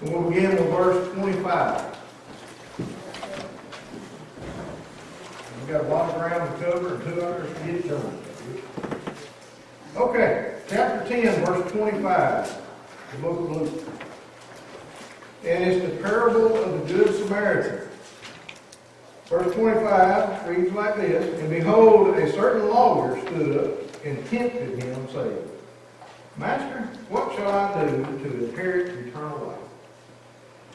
We'll begin with verse 25. We've got a lot of ground to cover and 2 hours to get done. Okay, chapter 10, verse 25, the book of Luke. And it's the parable of the Good Samaritan. Verse 25 reads like this, And behold, a certain lawyer stood up and tempted him, saying, Master, what shall I do to inherit eternal life?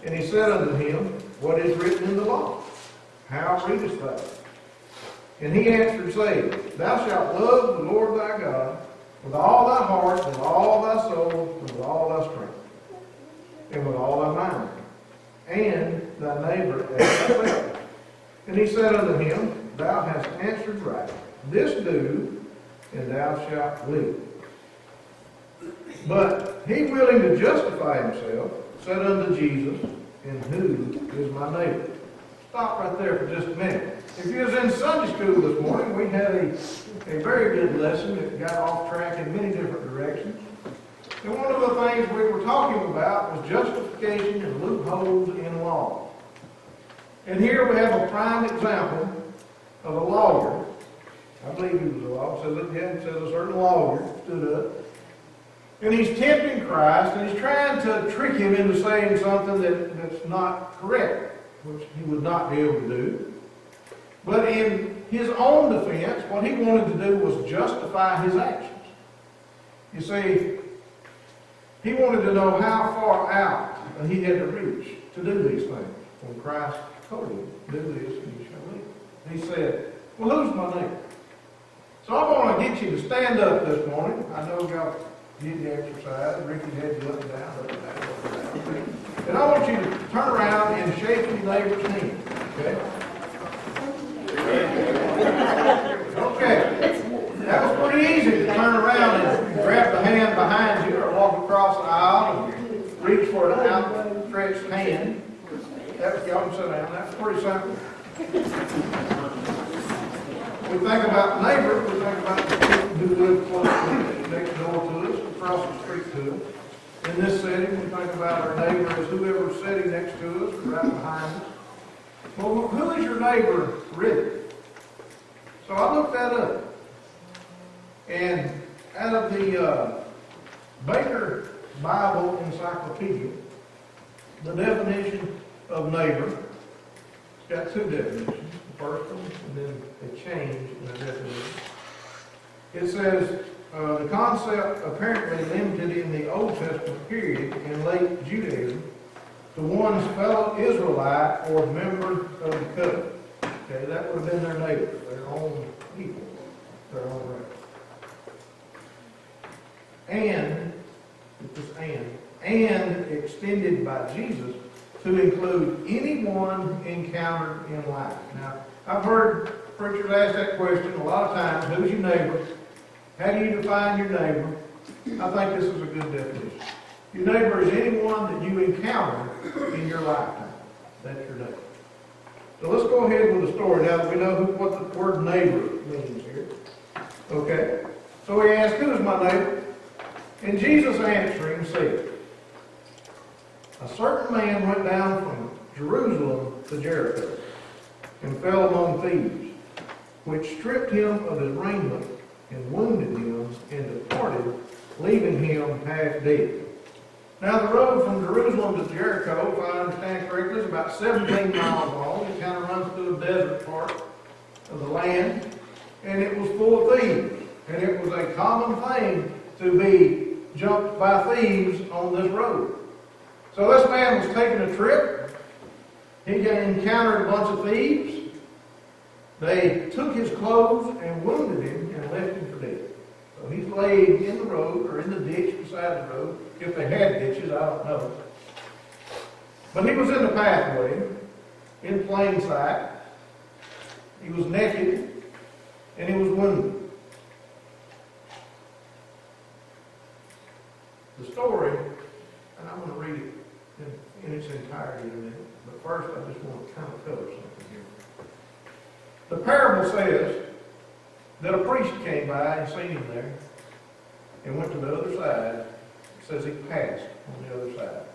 And he said unto him, What is written in the law? How readest thou? And he answered, saying, Thou shalt love the Lord thy God with all thy heart, with all thy soul, and with all thy strength, and with all thy mind, and thy neighbor as thyself. And he said unto him, Thou hast answered right. This do, and thou shalt live. But he, willing to justify himself, said unto Jesus, And who is my neighbor? Stop right there for just a minute. If you was in Sunday school this morning, we had a very good lesson that got off track in many different directions. And one of the things we were talking about was justification and loopholes in law. And here we have a prime example of a lawyer. I believe he was a lawyer. It says a certain lawyer stood up. And he's tempting Christ, and he's trying to trick him into saying something that's not correct, which he would not be able to do. But in his own defense, what he wanted to do was justify his actions. You see, he wanted to know how far out he had to reach to do these things. When Christ told him, do this and you shall live. He said, well, who's my neighbor? So I want to get you to stand up this morning. I know y'all did the exercise. Ricky's had you up and down, up and down, up and down. And I want you to turn around and shake your neighbor's hand. Okay? Okay. That was pretty easy to turn around and grab the hand behind you or walk across the aisle and reach for an outstretched hand. That was, y'all can sit down. That's pretty simple. We think about neighbors, we think about the people who live close to us, next door to us, across the street to us. In this setting, we think about our neighbor as whoever's sitting next to us or right behind us. Well, who is your neighbor really? So I looked that up. And out of the Baker Bible Encyclopedia, the definition of neighbor, it's got two definitions. The first one, and then a change in the definition. It says, the concept apparently limited in the Old Testament period in late Judaism to one's fellow Israelite or member of the covenant. Okay, that would have been their neighbor, their own people, their own race. And extended by Jesus to include anyone encountered in life. Now, I've heard preachers ask that question a lot of times. Who's your neighbor? How do you define your neighbor? I think this is a good definition. Your neighbor is anyone that you encounter in your lifetime. That's your neighbor. So let's go ahead with the story now that we know what the word neighbor means here. Okay. So he asked, who is my neighbor? And Jesus answering said, a certain man went down from Jerusalem to Jericho and fell among thieves, which stripped him of his raiment and wounded him and departed, leaving him half dead. Now the road from Jerusalem to Jericho, if I understand correctly, is about 17 miles long. It kind of runs through the desert part of the land, and it was full of thieves. And it was a common thing to be jumped by thieves on this road. So this man was taking a trip. He encountered a bunch of thieves. They took his clothes and wounded him and left him for dead. So he's laid in the road or in the ditch beside the road. If they had ditches, I don't know. But he was in the pathway, in plain sight. He was naked, and he was wounded. The story, and I'm going to read it in its entirety in a minute, but first I just want to kind of cover something here. The parable says that a priest came by and seen him there and went to the other side. It says he passed on the other side.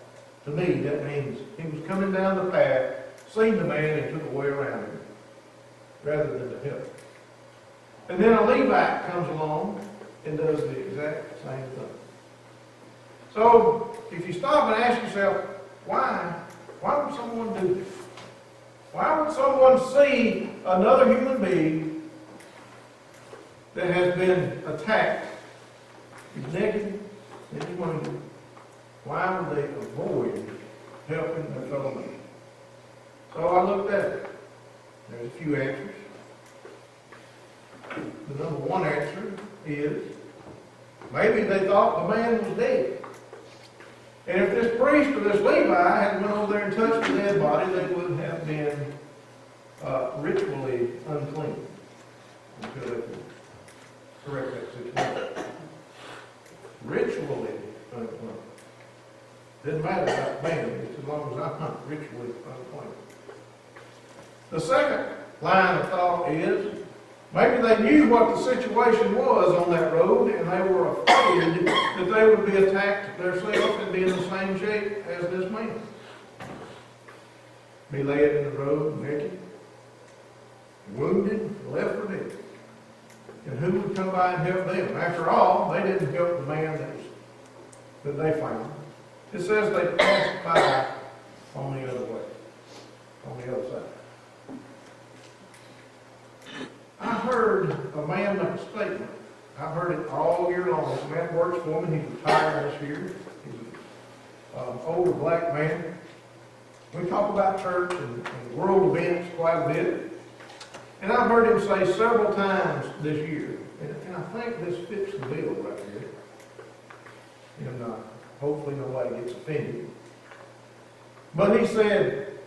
To me, that means he was coming down the path, seen the man, and took away around him, rather than to help him. And then a Levite comes along and does the exact same thing. So, if you stop and ask yourself, why would someone do this? Why would someone see another human being that has been attacked, is naked, and is wounded? Why would they avoid helping their fellow man? So I looked at it. There's a few answers. The number one answer is, maybe they thought the man was dead. And if this priest or this Levi had went over there and touched the dead body, they would have been ritually unclean until they could correct that situation. Ritually unclean. Doesn't matter about man, it's as long as I'm not ritually unclean. The second line of thought is, maybe they knew what the situation was on that road, and they were afraid that they would be attacked themselves and be in the same shape as this man. Be laid in the road, naked, wounded, left for dead. And who would come by and help them? After all, they didn't help the man that they found. It says they passed by on the other way, on the other side. I heard a man make a statement. I've heard it all year long. This man works for me. He's retired this year. He's an older black man. We talk about church and world events quite a bit. And I've heard him say several times this year, and I think this fits the bill right here. And hopefully nobody gets offended. But he said,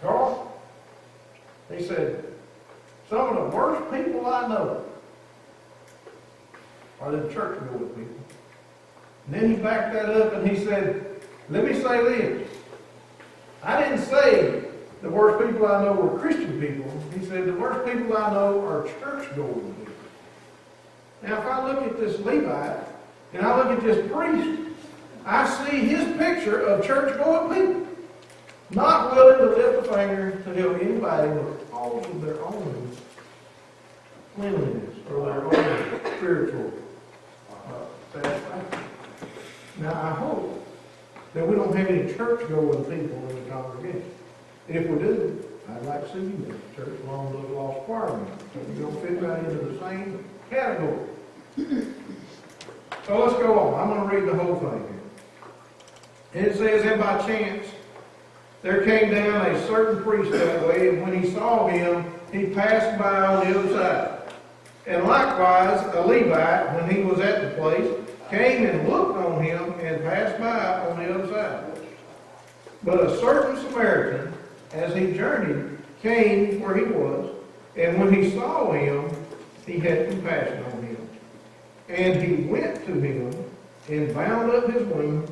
Carl, he said, some of the worst people I know are the church-going people. And then he backed that up and he said, let me say this. I didn't say the worst people I know were Christian people. He said the worst people I know are church-going people. Now if I look at this Levite and I look at this priest, I see his picture of church-going people. Not willing to lift a finger to help anybody because of their own cleanliness or their own spiritual satisfaction. Now, I hope that we don't have any church-going people in the congregation. If we do, I'd like to see you in the church along with those lost choir members. So you don't fit right into the same category. So let's go on. I'm going to read the whole thing here. It says, and by chance, there came down a certain priest that way, and when he saw him, he passed by on the other side. And likewise, a Levite, when he was at the place, came and looked on him and passed by on the other side. But a certain Samaritan, as he journeyed, came where he was, and when he saw him, he had compassion on him. And he went to him and bound up his wounds,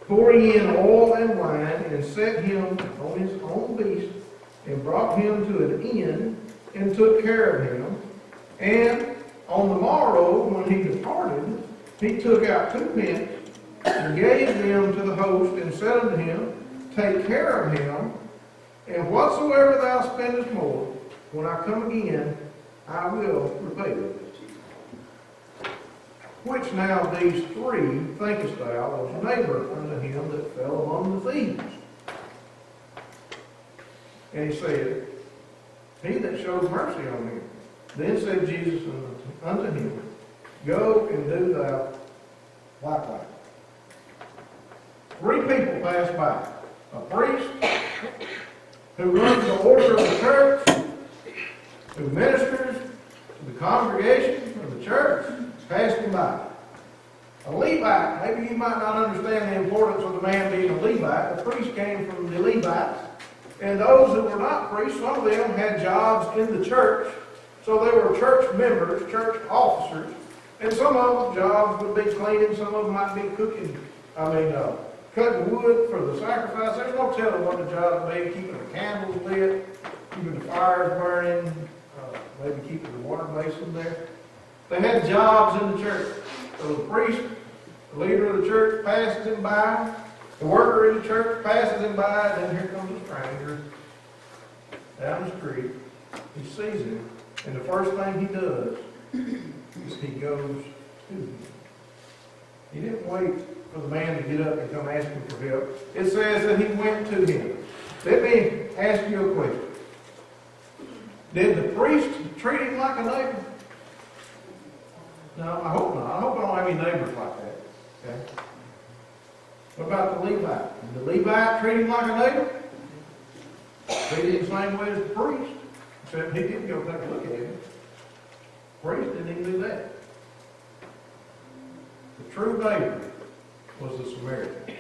pouring in oil and wine, and set him on his own beast, and brought him to an inn, and took care of him. And on the morrow, when he departed, he took out 2 pence, and gave them to the host, and said unto him, take care of him, and whatsoever thou spendest more, when I come again, I will repay thee. Which now these 3 thinkest thou was neighbor unto him that fell among the thieves? And he said, he that showed mercy on him. Then said Jesus unto him, go and do thou likewise. 3 people passed by. A priest who runs the order of the church, who ministers to the congregation of the church, passed him by. A Levite, maybe you might not understand the importance of the man being a Levite. Levite. The priests came from the Levites. And those who were not priests, some of them had jobs in the church. So they were church members, church officers. And some of them jobs would be cleaning, some of them might be cooking. Cutting wood for the sacrifice. There's no telling what the job would be. Keeping the candles lit, keeping the fires burning, maybe keeping the water basin there. They had jobs in the church. So the priest, the leader of the church, passes him by. The worker in the church passes him by, and then here comes a stranger down the street. He sees him, and the first thing he does is he goes to him. He didn't wait for the man to get up and come ask him for help. It says that he went to him. Let me ask you a question. Did the priest treat him like a neighbor? No, I hope not. I hope I don't have any neighbors like that. Okay? What about the Levite? Did the Levite treat him like a neighbor? Treated him the same way as the priest. Except he didn't go take a look at him. The priest didn't even do that. The true neighbor was the Samaritan.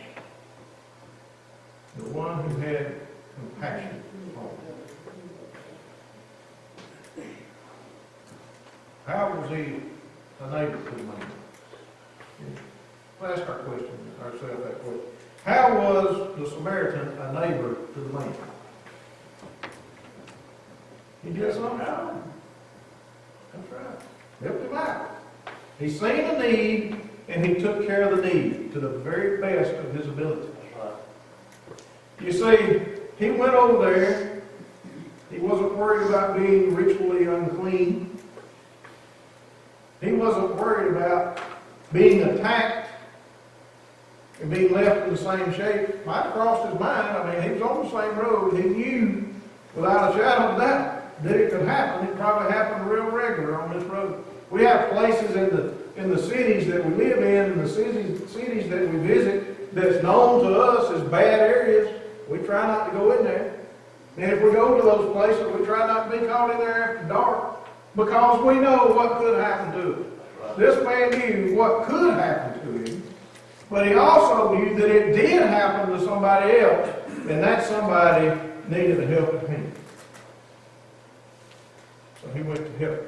The one who had compassion on him. How was he a neighbor to the man? Let's ask ourselves that question. How was the Samaritan a neighbor to the man? He did something out. That's right. Helped him out. He seen a need, and he took care of the need to the very best of his ability. You see, he went over there. He wasn't worried about being ritually unclean. He wasn't worried about being attacked and being left in the same shape. Might have crossed his mind. He was on the same road. He knew without a shadow of doubt that it could happen. It probably happened real regular on this road. We have places in the cities that we live in, and the cities that we visit, that's known to us as bad areas. We try not to go in there. And if we go to those places, we try not to be caught in there after dark, because we know what could happen to us. This man knew what could happen to him, but he also knew that it did happen to somebody else, and that somebody needed a helping hand. So he went to help.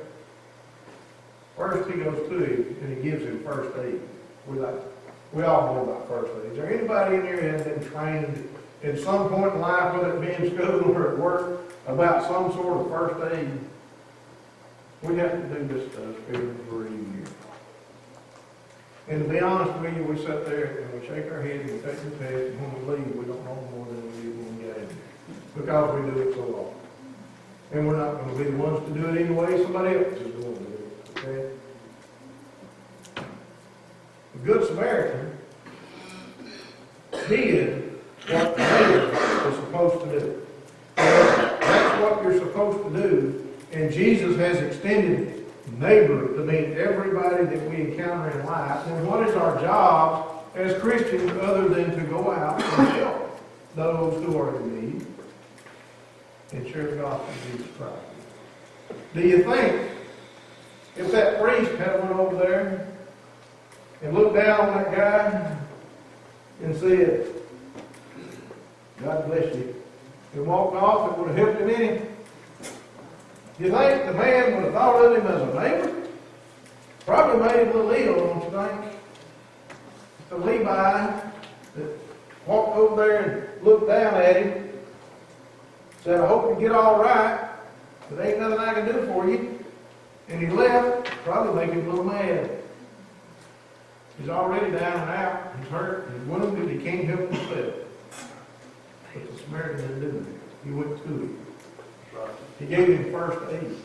First he goes to him and he gives him first aid. We all know about first aid. Is there anybody in here that has been trained at some point in life, whether it be in school or at work, about some sort of first aid? We have to do this stuff every year. And to be honest with you, we sit there and we shake our heads and we take the test, and when we leave, we don't know more than we did when we got in there, because we do it so often. And we're not going to be the ones to do it anyway. Somebody else is going to do it. Okay? The Good Samaritan did what the neighbor was supposed to do. That's what you're supposed to do. And Jesus has extended neighbor to mean everybody that we encounter in life. And what is our job as Christians other than to go out and help those who are in need and share the gospel of Jesus Christ? Do you think if that priest had went over there and looked down on that guy and said, "God bless you," and walked off, it would have helped him any? You think the man would have thought of him as a neighbor? Probably made him a little ill, don't you think? The Levi that walked over there and looked down at him, said, "I hope you get all right, but there ain't nothing I can do for you." And he left, probably make him a little mad. He's already down and out, he's hurt, he's wounded, he can't help himself. But the Samaritan didn't do that. He went to him. He gave him first aid.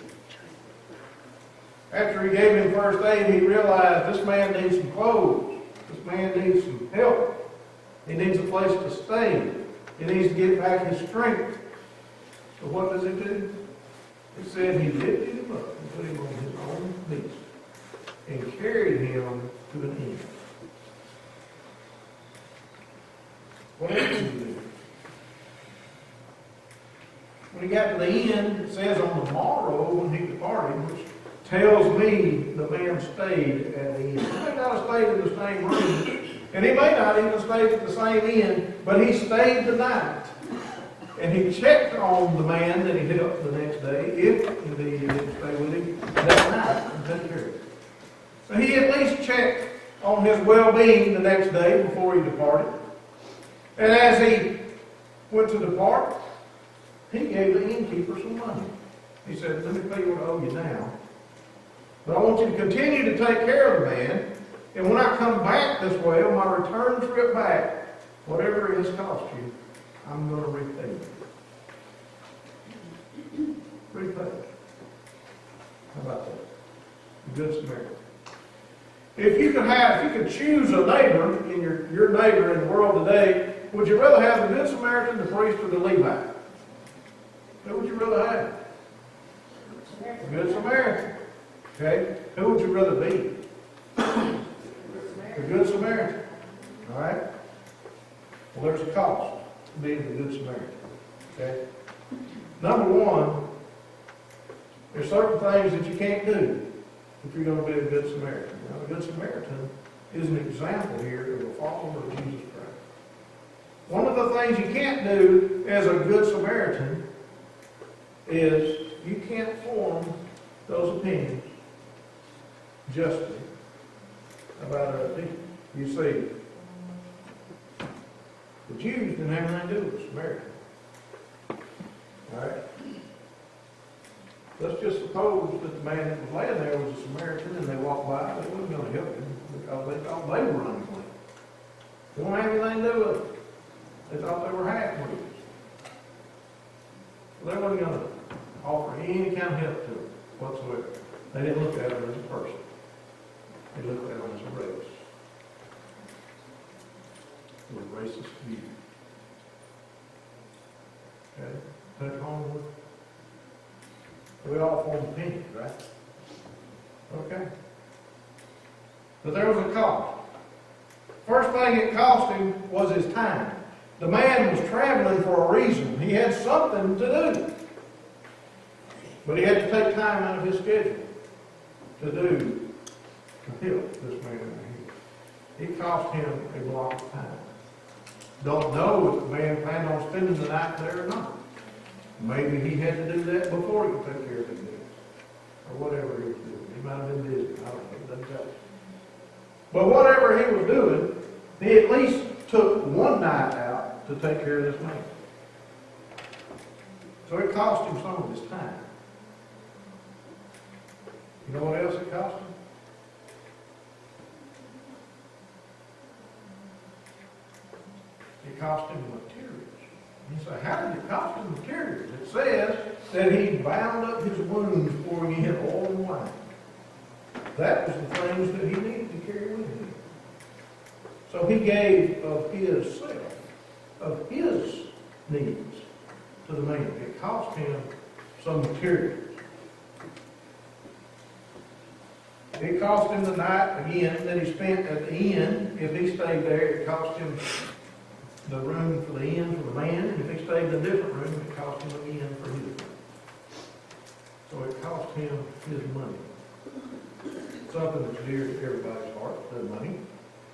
After he gave him first aid, he realized this man needs some clothes. This man needs some help. He needs a place to stay. He needs to get back his strength. So what does he do? He said he lifted him up and put him on his own beast and carried him to an inn. What else did he do? When he got to the end, it says on the morrow when he departed, which tells me the man stayed at the inn. He may not have stayed in the same room And he may not even stay at the same inn, but he stayed the night. And he checked on the man that he helped the next day, if indeed he didn't stay with him that night and took care of him. So he at least checked on his well-being the next day before he departed. And as he went to depart, he gave the innkeeper some money. He said, let me pay you what I owe you now. But I want you to continue to take care of the man. And when I come back this way, on my return trip back, whatever it has cost you, I'm going to repay you. Repay. How about that? The Good Samaritan. If you could choose a neighbor in your neighbor in the world today, would you rather have the Good Samaritan, the priest, or the Levite? Who would you rather have? The Good Samaritan. Okay? Who would you rather be? The Good Samaritan. All right? Well, there's a cost to being the Good Samaritan. Okay? Number one, there's certain things that you can't do if you're going to be a Good Samaritan. Now, the Good Samaritan is an example here of a follower of Jesus Christ. One of the things you can't do as a Good Samaritan is you can't form those opinions justly about other people. You see, the Jews didn't have anything to do with the Samaritan. All right? Let's just suppose that the man that was laying there was a Samaritan and they walked by, they wasn't going to help him because they thought they were unclean. They don't have anything to do with it. They thought they were half-breeds. So they wasn't going to offer any kind of help to him whatsoever. They didn't look at him as a person. They looked at him as a race. It was a racist view. Okay? Touch home with. We all form opinions, right? Okay. But there was a cost. First thing it cost him was his time. The man was traveling for a reason. He had something to do. But he had to take time out of his schedule to help this man here. It cost him a block of time. Don't know if the man planned on spending the night there or not. Maybe he had to do that before he took care of his business. Or whatever he was doing. He might have been busy. I don't know. It doesn't tell us. But whatever he was doing, he at least took one night out to take care of this man. So it cost him some of his time. You know what else it cost him? It cost him materials. You say, how did it cost him materials? It says that he bound up his wounds, pouring in oil and wine. That was the things that he needed to carry with him. So he gave of his self, of his needs to the man. It cost him some materials. It cost him the night, again, that he spent at the inn. If he stayed there, it cost him the room for the inn for the man. And if he stayed in a different room, it cost him an inn for his room. So it cost him his money. Something that's dear to everybody's heart, the money.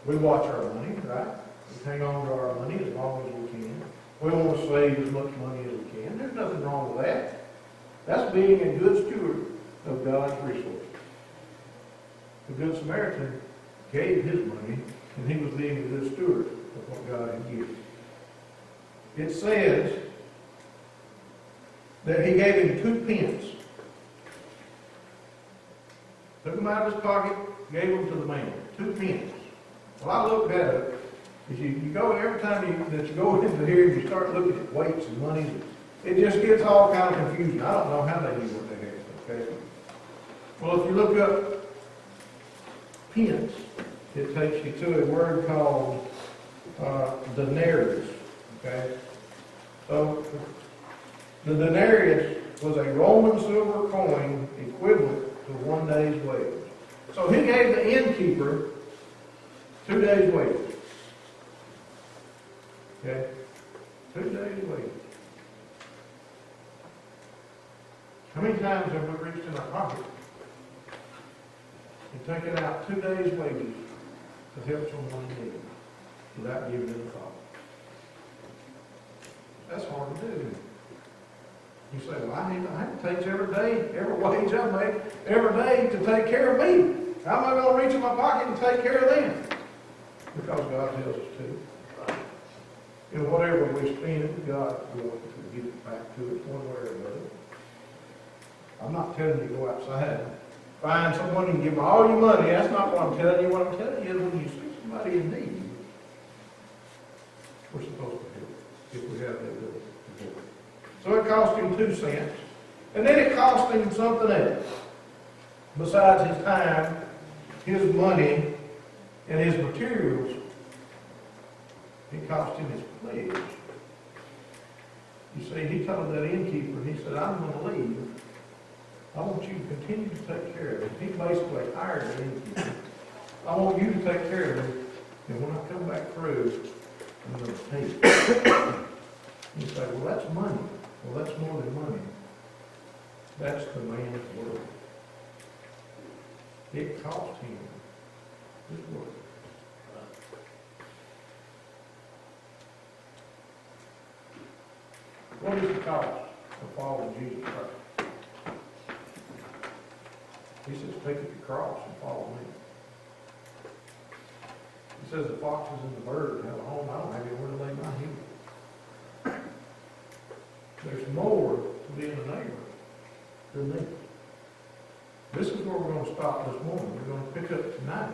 We watch our money, right? We hang on to our money as long as we can. We want to save as much money as we can. There's nothing wrong with that. That's being a good steward of God's resources. The Good Samaritan gave his money, and he was being a good steward of what God had given. It says that he gave him 2 pence. Took them out of his pocket, gave them to the man. 2 pence. Well, I looked at it. If you go, every time that you go into here, you start looking at weights and monies, it just gets all kind of confusing. I don't know how they do what they have, okay? Well, if you look up pence, it takes you to a word called denarius, okay? So, the denarius was a Roman silver coin equivalent to 1 day's wages. So he gave the innkeeper 2 days' wages. Okay? 2 days' wages. How many times have we reached in our pocket and taken out 2 days' wages to help someone in need? without giving it a thought. That's hard to do. You say, well, it takes every day, every wage I make, every day to take care of me. How am I going to reach in my pocket and take care of them? Because God tells us to. And whatever we spend, God will give it back to us one way or another. I'm not telling you to go outside and find someone and give them all your money. That's not what I'm telling you. What I'm telling you is when you see somebody in need, we're supposed to help if we have that ability to help. So it cost him 2 cents. And then it cost him something else. Besides his time, his money, and his materials, it cost him his pledge. You see, he told that innkeeper, he said, I'm going to leave. I want you to continue to take care of him. He basically hired the innkeeper. I want you to take care of him. And when I come back through, I'm going to pay you. You say, well, that's money. Well, that's more than money. That's the man's word. It cost him his word. What is the cost of following Jesus Christ? He says, take up your cross and follow me. He says the foxes and the birds have a home. I don't have anywhere to lay my head. There's more to being a neighbor than this. This is where we're going to stop this morning. We're going to pick up tonight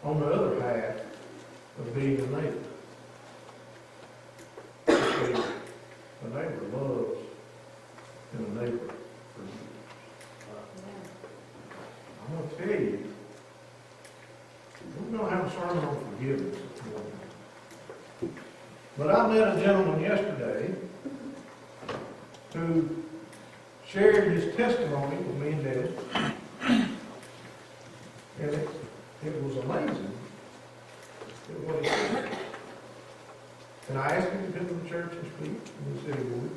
on the other half of being a neighbor. See, a neighbor loves and a neighbor forgives. I'm going to tell you, we're going to have a sermon on forgiveness this morning. But I met a gentleman yesterday who shared his testimony with me and Dad. And it was amazing what he said. And I asked him to come to the church and speak, and he said he would.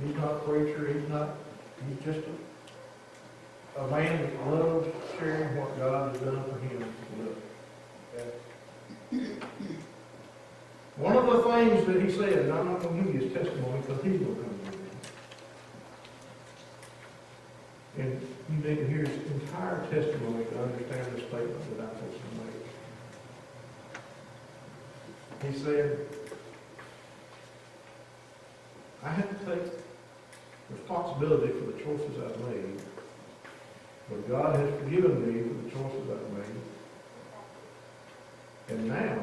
He's not a preacher, he's just a man that loves sharing what God has done for him. One of the things that he said, and I'm not going to give you his testimony because he's going to come to me. And you need to hear his entire testimony to understand the statement that I'm supposed to make. He said, I have to take responsibility for the choices I've made, but God has forgiven me for the choices I've made. And now,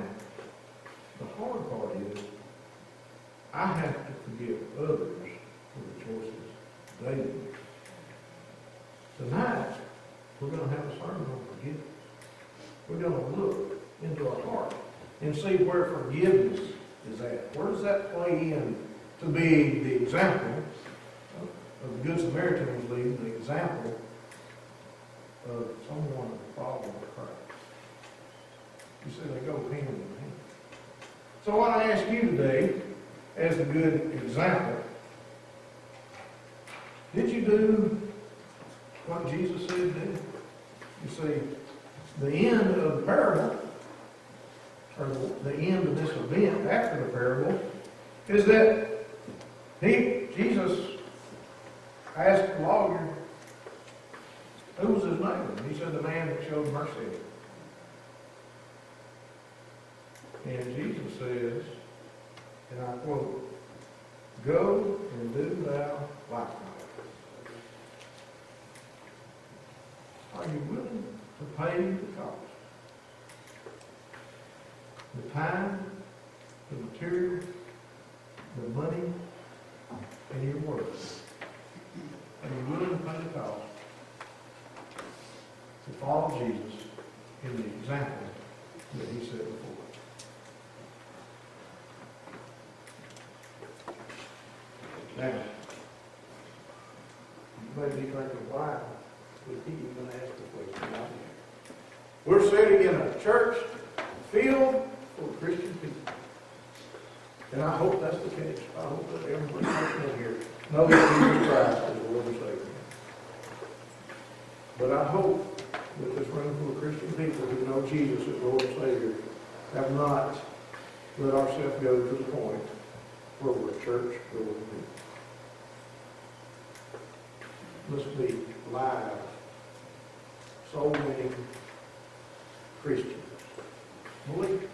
the hard part is, I have to forgive others for the choices they made. Tonight, we're going to have a sermon on forgiveness. We're going to look into our heart and see where forgiveness is at. Where does that play in to be the example of the Good Samaritan was leading, the example of someone following Christ? You see, they go hand in hand. So what I ask you today, as a good example, did you do what Jesus said to do? You see, the end of the parable, or the end of this event after the parable, is that Jesus asked the lawyer, who was his neighbor? He said, the man that showed mercy. And Jesus says, and I quote, go and do thou likewise. Are you willing to pay the cost? The time, the material, the money, and your word. Are you willing to pay the cost to follow Jesus in the example that he set before? Now, you may be thinking, why would he even ask the question? We're sitting in a church filled with Christian people. And I hope that's the case. I hope that every person in here knows Jesus Christ is the Lord and Savior. But I hope that this room full of Christian people who know Jesus as Lord and Savior have not let ourselves go to the point where we're a church building people. Let's be live, soul-winning Christians. Believe,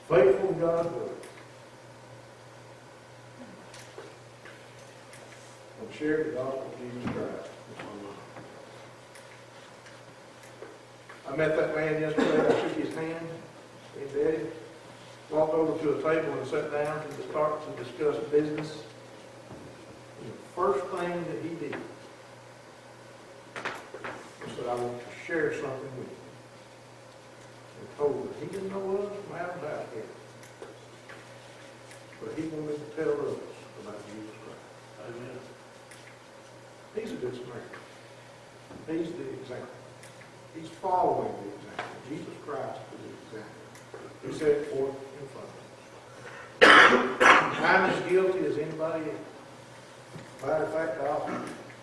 faithful to God's word. And share the gospel of Jesus Christ. I met that man yesterday. I shook his hand. He did. Walked over to a table and sat down to start to discuss business. And the first thing that he did was said, I want to share something with you. And told her he didn't know us from Adam's out here. But he wanted to tell us about Jesus Christ. Amen. He's a good Samaritan. He's the example. He's following the example. Jesus Christ is the example. He set it forth in front of us. I'm as guilty as anybody else. Matter of fact,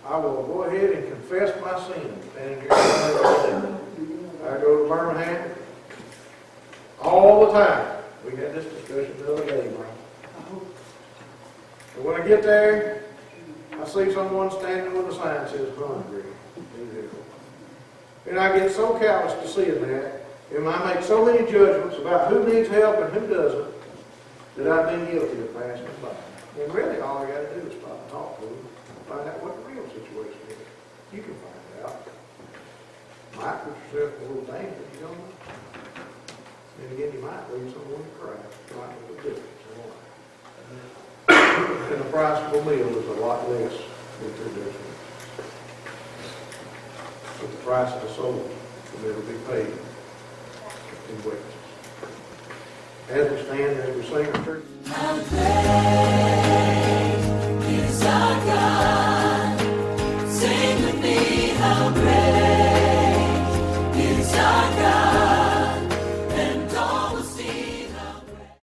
I will go ahead and confess my sins. Standing here, I go to Birmingham all the time. We had this discussion the other day, Brian. And when I get there, I see someone standing with a sign that says hungry. And I get so callous to seeing that, and I make so many judgments about who needs help and who doesn't, that I've been guilty of passing by. And really, all I got to do is stop and talk to them and find out what the real situation is. You can find out. Might put yourself in a little danger, you don't know. And again, you might leave someone to cry. It might make a difference in life. And the price of a meal is a lot less than $2. But the price of a soul will never be paid in wages. As we stand, as we sing our church. How great is our God. Sing with me, how great.